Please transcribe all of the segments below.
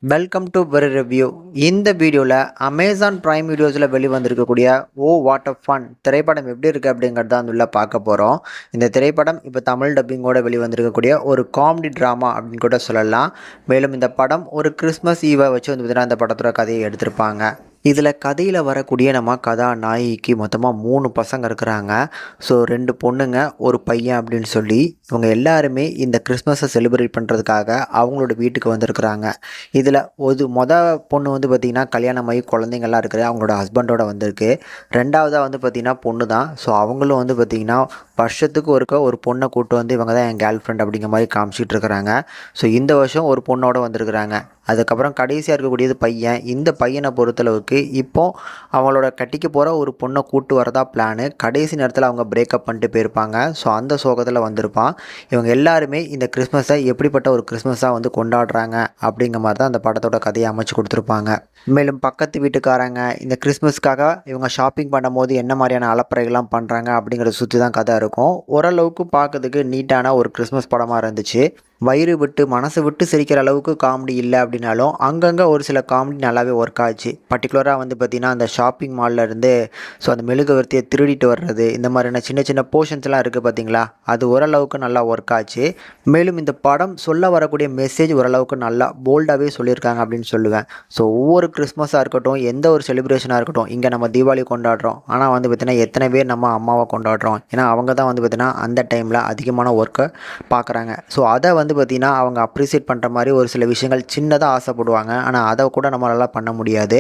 Welcome to very review. இந்த வீடியோவில் Amazon prime வீடியோஸில் வெளிவந்திருக்கக்கூடிய ஓ வாட் அ ஃபன் திரைப்படம் எப்படி இருக்குது அப்படிங்கிறது தான் உள்ள பார்க்க போகிறோம். இந்த திரைப்படம் இப்போ தமிழ் டப்பிங்கோட வெளிவந்திருக்கக்கூடிய ஒரு காமெடி ட்ராமா அப்படின்னு கூட சொல்லலாம். மேலும் இந்த படம் ஒரு கிறிஸ்மஸ் ஈவை வச்சு வந்து பார்த்தீங்கன்னா இந்த படத்தோட கதையை எடுத்திருப்பாங்க. இதில் கதையில் வரக்கூடிய நம்ம கதாநாயகிக்கு மொத்தமாக 3 பசங்க இருக்கிறாங்க. ஸோ 2 பொண்ணுங்க ஒரு பையன் அப்படின்னு சொல்லி இவங்க எல்லாருமே இந்த கிறிஸ்மஸை செலிப்ரேட் பண்ணுறதுக்காக அவங்களோட வீட்டுக்கு வந்திருக்கிறாங்க. இதில் பொண்ணு வந்து பார்த்திங்கன்னா கல்யாணமாகி குழந்தைங்கள்லாம் இருக்குது, அவங்களோட ஹஸ்பண்டோட வந்திருக்கு. ரெண்டாவதாக வந்து பார்த்திங்கன்னா பொண்ணு தான். ஸோ அவங்களும் வந்து பார்த்திங்கன்னா வருஷத்துக்கு ஒரு பொண்ணை கூப்பிட்டு வந்து இவங்க தான் என் கேர்ள் ஃப்ரெண்ட் அப்படிங்கிற மாதிரி காமிச்சிட்டு இருக்கிறாங்க. ஸோ இந்த வருஷம் ஒரு பொண்ணோட வந்திருக்கிறாங்க. அதுக்கப்புறம் கடைசியாக இருக்கக்கூடியது பையன். இந்த பையனை பொறுத்தளவுக்கு இப்போது அவங்களோட கட்டிக்க போகிற ஒரு பொண்ணை கூட்டு வரதா பிளானு. கடைசி நேரத்தில் அவங்க பிரேக்கப் பண்ணிட்டு போயிருப்பாங்க. ஸோ அந்த சோகத்தில் வந்திருப்பான். இவங்க எல்லாருமே இந்த கிறிஸ்மஸை எப்படிப்பட்ட ஒரு கிறிஸ்மஸாக வந்து கொண்டாடுறாங்க அப்படிங்கிற மாதிரி தான் அந்த படத்தோட கதையை அமைச்சு கொடுத்துருப்பாங்க. மேலும் பக்கத்து வீட்டுக்காரங்க இந்த கிறிஸ்மஸ்க்காக இவங்க ஷாப்பிங் பண்ணும்போது என்ன மாதிரியான அலப்பறைகள்லாம் பண்ணுறாங்க அப்படிங்கிறத சுற்றி தான் கதை இருக்கும். ஓரளவுக்கு பார்க்கறதுக்கு நீட்டான ஒரு கிறிஸ்மஸ் படமாக இருந்துச்சு. வயிறு விட்டு மனசு விட்டு சிரிக்கிற அளவுக்கு காமெடி இல்லை அப்படின்னாலும் அங்கங்கே ஒரு சில காமெடி நல்லாவே ஒர்க் ஆச்சு. பர்டிகுலராக வந்து பார்த்திங்கன்னா அந்த ஷாப்பிங் மாலில் இருந்து அந்த மெழுகுவர்த்தியை திருடிட்டு வர்றது, இந்த மாதிரியான சின்ன சின்ன போர்ஷன்ஸ்லாம் இருக்குது பார்த்திங்களா, அது ஓரளவுக்கு நல்லா ஒர்க் ஆச்சு. மேலும் இந்த படம் சொல்ல வரக்கூடிய மெசேஜ் ஓரளவுக்கு நல்லா போல்டாகவே சொல்லியிருக்காங்க அப்படின்னு சொல்லுவேன். ஸோ ஒவ்வொரு கிறிஸ்மஸாக இருக்கட்டும், எந்த ஒரு செலிப்ரேஷனாக இருக்கட்டும், இங்கே நம்ம தீபாவளி கொண்டாடுறோம், ஆனால் வந்து பார்த்திங்கன்னா எத்தனை பேர் நம்ம அம்மாவை கொண்டாடுறோம், ஏன்னா அவங்க தான் வந்து பார்த்திங்கன்னா அந்த டைமில் அதிகமான ஒர்க்கை பார்க்குறாங்க. ஸோ அதை வந்து பார்த்திங்கன்னா அவங்க அப்ரிசியேட் பண்ணுற மாதிரி ஒரு சில விஷயங்கள் சின்னதாக ஆசைப்படுவாங்க, ஆனால் அதை கூட நம்மளால் பண்ண முடியாது.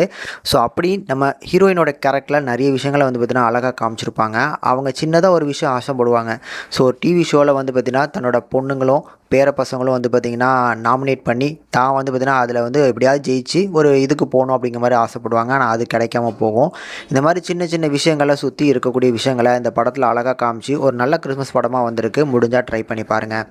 ஸோ அப்படி நம்ம ஹீரோயினோட கேரக்டரில் நிறைய விஷயங்களை வந்து பார்த்திங்கன்னா அழகாக காமிச்சிருப்பாங்க. அவங்க சின்னதாக ஒரு விஷயம் ஆசைப்படுவாங்க. ஸோ டிவி ஷோவில் வந்து பார்த்திங்கன்னா தன்னோட பொண்ணுங்களும் பேர பசங்களும் வந்து பார்த்திங்கன்னா நாமினேட் பண்ணி தான் வந்து பார்த்திங்கன்னா அதில் வந்து எப்படியாவது ஜெயிச்சு ஒரு இதுக்கு போகணும் அப்படிங்கிற மாதிரி ஆசைப்படுவாங்க, ஆனால் அது கிடைக்காம போகும். இந்த மாதிரி சின்ன சின்ன விஷயங்களை சுற்றி இருக்கக்கூடிய விஷயங்களை இந்த படத்தில் அழகாக காமிச்சு ஒரு நல்ல கிறிஸ்மஸ் படமாக வந்திருக்கு. முடிஞ்சால் ட்ரை பண்ணி பாருங்கள்.